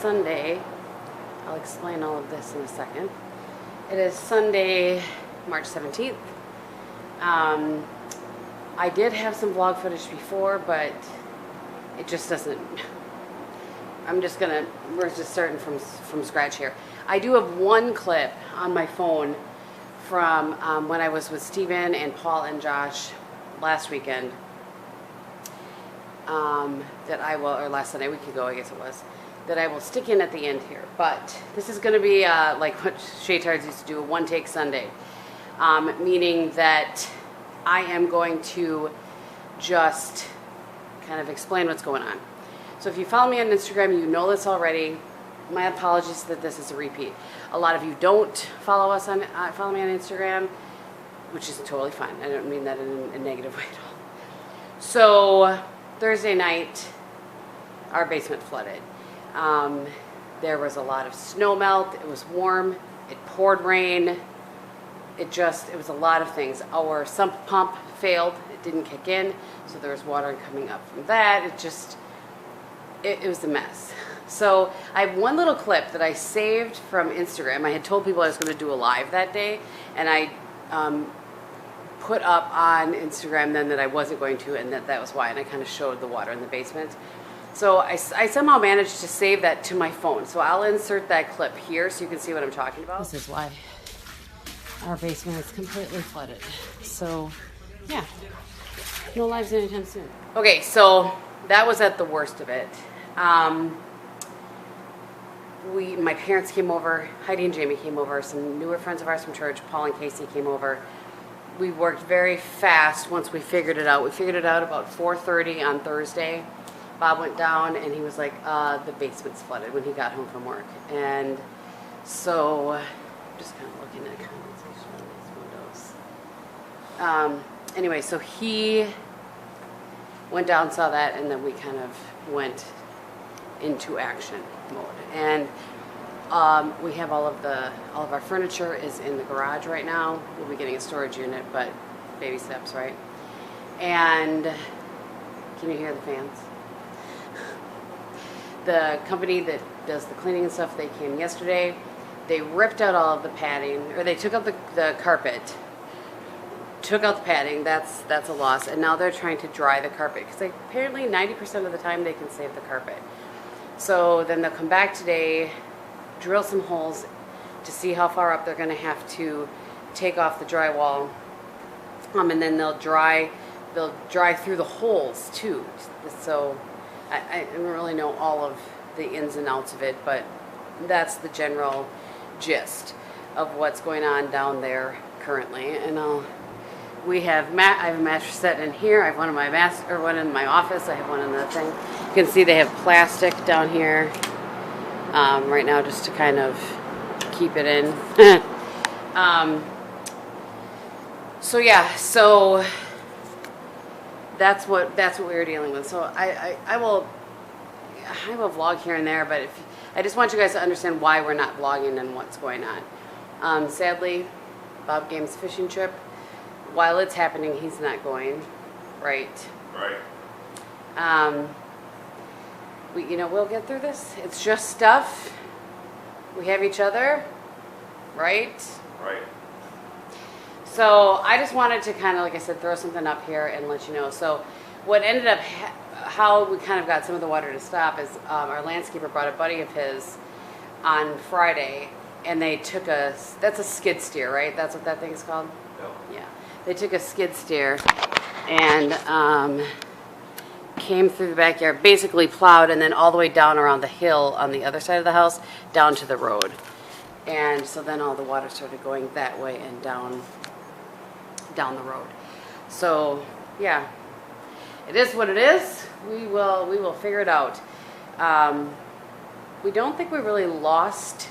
Sunday. I'll explain all of this in a second. It is Sunday, March 17th. I did have some vlog footage before, but it just doesn't. We're just starting from scratch here. I do have one clip on my phone from when I was with Steven and Paul and Josh last weekend. That I will, or last Sunday, a week ago, I guess it was, that I will stick in at the end here. But this is going to be like what Shaytards used to do, a one-take Sunday, meaning that I am going to just kind of explain what's going on. So if you follow me on Instagram, you know this already. My apologies that this is a repeat. A lot of you don't follow me on Instagram, which is totally fine. I don't mean that in a negative way at all. So Thursday night, our basement flooded. There was a lot of snow melt. It was warm. It poured rain. It was a lot of things. Our sump pump failed. It didn't kick in, so there was water coming up from that. It was a mess. So I have one little clip that I saved from Instagram. I had told people I was going to do a live that day, and I put up on Instagram then that I wasn't going to, and that was why, and I kind of showed the water in the basement. So I somehow managed to save that to my phone. So I'll insert that clip here so you can see what I'm talking about. This is why our basement is completely flooded. So yeah, no lives anytime soon. Okay, so that was at the worst of it. My parents came over, Heidi and Jamie came over, some newer friends of ours from church, Paul and Casey came over. We worked very fast once we figured it out. We figured it out about 4:30 on Thursday. Bob went down and he was like, the basement's flooded when he got home from work. And so, I'm just kind of looking at condensation on these windows. Anyway, so he went down, saw that, and then we kind of went into action mode. And we have all of our furniture is in the garage right now. We'll be getting a storage unit, but baby steps, right? And can you hear the fans? The company that does the cleaning and stuff, they came yesterday. They ripped out all of the padding, or they took out the carpet, took out the padding. That's a loss. And now they're trying to dry the carpet because apparently 90% of the time they can save the carpet. So then they'll come back today, drill some holes to see how far up they're going to have to take off the drywall, and then they'll dry through the holes too. So I don't really know all of the ins and outs of it, but that's the general gist of what's going on down there currently. And I have a mattress set in here. I have one in my one in my office. I have one in the thing. You can see they have plastic down here right now just to kind of keep it in. So yeah, so that's what we were dealing with. So I will vlog here and there, but I just want you guys to understand why we're not vlogging and what's going on. Sadly, Bob Game's fishing trip, while it's happening, he's not going. Right. We'll get through this. It's just stuff. We have each other, right? Right. So I just wanted to kind of, like I said, throw something up here and let you know. So what ended up, how we kind of got some of the water to stop is our landscaper brought a buddy of his on Friday, and they took that's a skid steer, right? That's what that thing is called? No. Yeah. They took a skid steer and came through the backyard, basically plowed, and then all the way down around the hill on the other side of the house, down to the road. And so then all the water started going that way and down the road. So yeah, it is what it is. We will figure it out. We don't think we really lost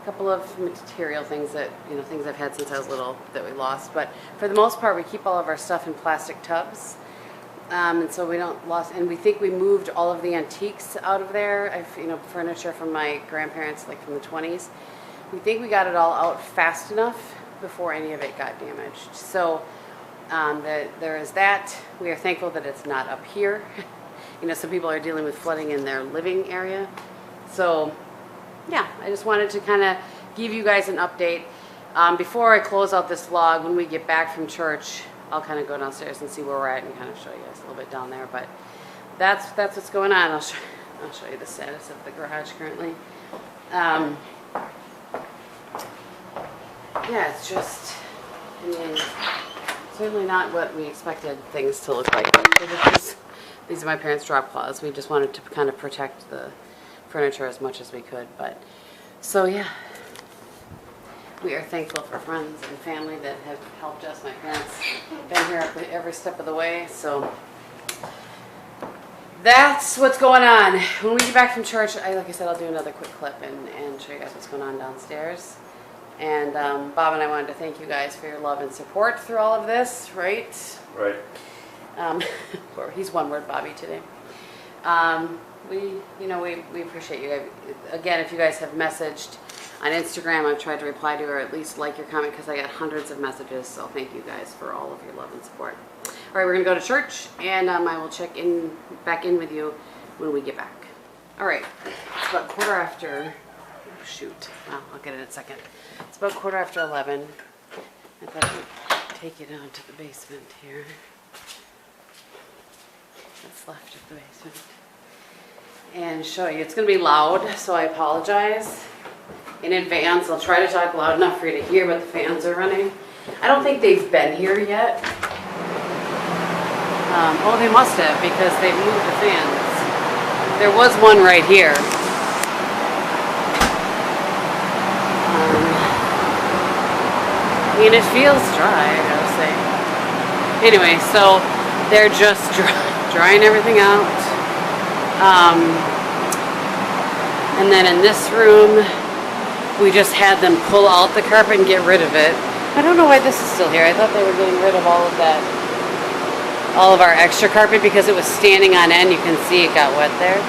a couple of material things that, things I've had since I was little that we lost, but for the most part we keep all of our stuff in plastic tubs. And so we don't lost, and we think we moved all of the antiques out of there. Furniture from my grandparents, like from the 20s. We think we got it all out fast enough before any of it got damaged. So there is that. We are thankful that it's not up here. Some people are dealing with flooding in their living area. So yeah, I just wanted to kind of give you guys an update. Before I close out this vlog, when we get back from church, I'll kind of go downstairs and see where we're at and kind of show you guys a little bit down there. But that's what's going on. I'll show you the status of the garage currently. Yeah, it's just, I mean, certainly not what we expected things to look like. These are my parents' drop cloths. We just wanted to kind of protect the furniture as much as we could. But so yeah, we are thankful for friends and family that have helped us. My parents have been here every step of the way. So that's what's going on. When we get back from church, like I said, I'll do another quick clip and show you guys what's going on downstairs. And Bob and I wanted to thank you guys for your love and support through all of this, right? Right. He's one word, Bobby, today. We appreciate you guys. Again, if you guys have messaged on Instagram, I've tried to reply to or at least like your comment because I got hundreds of messages. So thank you guys for all of your love and support. All right, we're gonna go to church, and I will check back in with you when we get back. All right, it's about quarter after. Oh, shoot. Well, I'll get it in a second. It's about 11:15. I thought I'd take you down to the basement here. That's left of the basement. And show you. It's going to be loud, so I apologize in advance. I'll try to talk loud enough for you to hear, but the fans are running. I don't think they've been here yet. Oh, they must have, because they've moved the fans. There was one right here. I mean, it feels dry, I gotta say. Anyway, so they're just drying everything out. And then in this room, we just had them pull out the carpet and get rid of it. I don't know why this is still here. I thought they were getting rid of all of that, all of our extra carpet because it was standing on end. You can see it got wet there.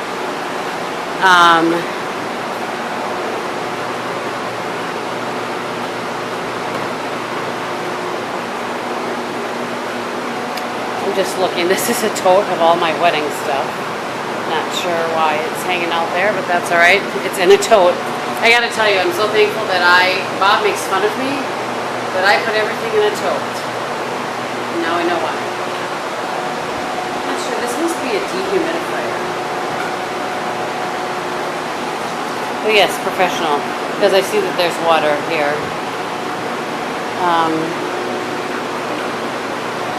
Just looking. This is a tote of all my wedding stuff. Not sure why it's hanging out there, but that's all right. It's in a tote. I gotta tell you, I'm so thankful that Bob makes fun of me, that I put everything in a tote. Now I know why. I'm not sure. This must be a dehumidifier. Oh yes, professional. Because I see that there's water here.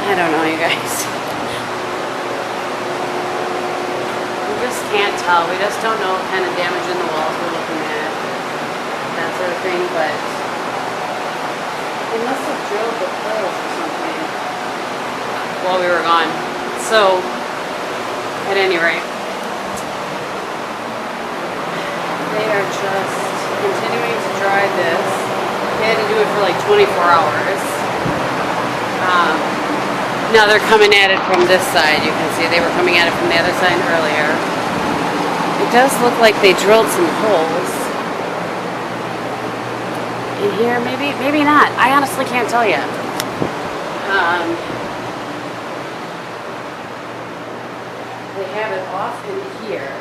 I don't know, you guys. We just can't tell. We just don't know what kind of damage in the walls we're looking at. That sort of thing, but they must have drilled the holes or something while we were gone. So, at any rate, they are just continuing to dry this. They had to do it for like 24 hours. Now they're coming at it from this side. You can see they were coming at it from the other side earlier. It does look like they drilled some holes in here. Maybe not. I honestly can't tell you. They have it off in here.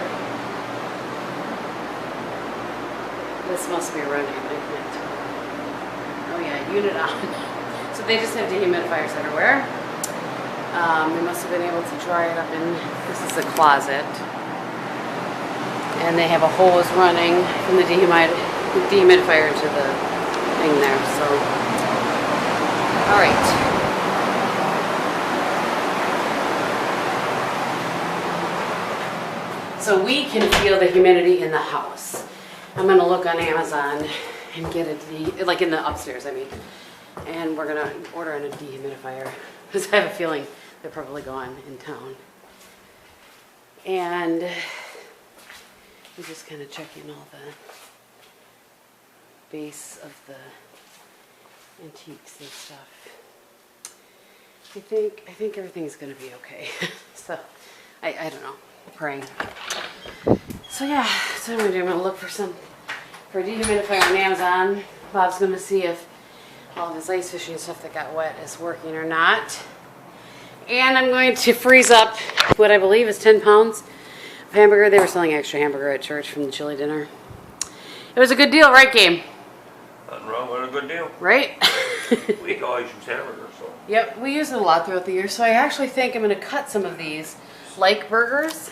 This must be running. I can't tell. Oh yeah, unit on. So they just have dehumidifiers everywhere. They must have been able to dry it up in, this is the closet. And they have a hose running from the dehumidifier to the thing there, so. All right. So we can feel the humidity in the house. I'm gonna look on Amazon and get like in the upstairs, I mean. And we're gonna order in a dehumidifier because I have a feeling they're probably gone in town. And we just kind of checking all the base of the antiques and stuff. I think everything's gonna be okay. So I don't know, praying. So yeah, so what I'm gonna do, I'm gonna look for a dehumidifier on Amazon. Bob's gonna see if all of his ice fishing stuff that got wet is working or not. And I'm going to freeze up what I believe is 10 pounds hamburger. They were selling extra hamburger at church from the chili dinner. It was a good deal, right, Game? Nothing wrong with a good deal. Right? We always use hamburgers, so. Yep, we use it a lot throughout the year, so I actually think I'm going to cut some of these like burgers.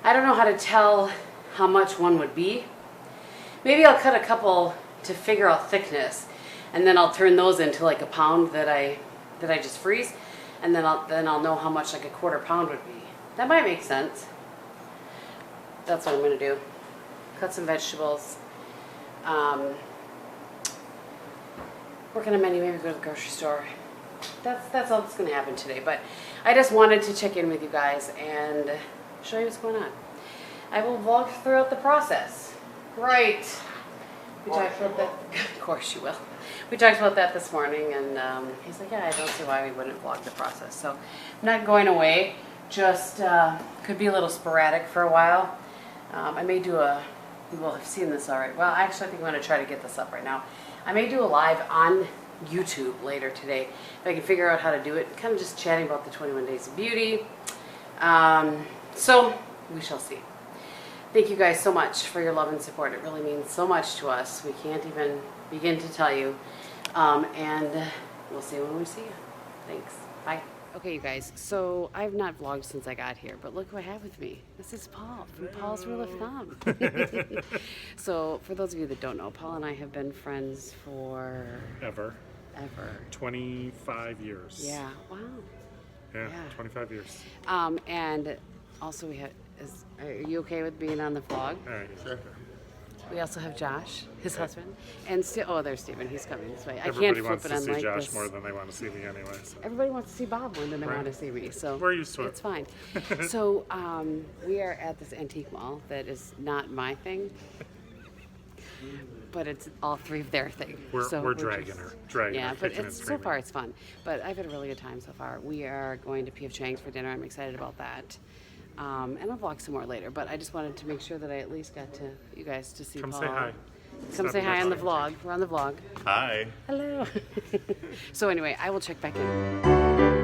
I don't know how to tell how much one would be. Maybe I'll cut a couple to figure out thickness, and then I'll turn those into like a pound that I just freeze, and then I'll know how much like a quarter pound would be. That might make sense. That's what I'm going to do. Cut some vegetables. Work on a menu, maybe go to the grocery store. That's all that's going to happen today. But I just wanted to check in with you guys and show you what's going on. I will vlog throughout the process. Right. We talked about that. Of course you will. We talked about that this morning, and he's like, yeah, I don't see why we wouldn't vlog the process. So I'm not going away. Just could be a little sporadic for a while. I may do a, you will have seen this already. Well, actually I think I'm going to try to get this up right now. I may do a live on YouTube later today if I can figure out how to do it. Kind of just chatting about the 21 Days of Beauty. So we shall see. Thank you guys so much for your love and support. It really means so much to us. We can't even begin to tell you. And we'll see you when we see you. Thanks. Bye. Okay, you guys, so I've not vlogged since I got here, but look who I have with me. This is Paul from Paul's Rule of Thumb. So, for those of you that don't know, Paul and I have been friends for... Ever. 25 years. Yeah, wow. Yeah, 25 years. And also we have... are you okay with being on the vlog? All right, sure. We also have Josh, his husband, and oh, there's Stephen. He's coming this way. Everybody I can't wants flip it to on see like Josh this. more than they want to see me anyway. So. Everybody wants to see Bob more than they Right. want to see me. So we're used to it. It's fine. So we are at this antique mall that is not my thing, but it's all three of their thing. We're dragging her. Dragging yeah, her. but Kicking it's and so far screaming. it's fun. But I've had a really good time so far. We are going to P.F. Chang's for dinner. I'm excited about that. And I'll vlog some more later. But I just wanted to make sure that I at least got to you guys to see Come Paul. say hi. Come say hi on the vlog. We're on the vlog. Hi. Hello. So anyway, I will check back in.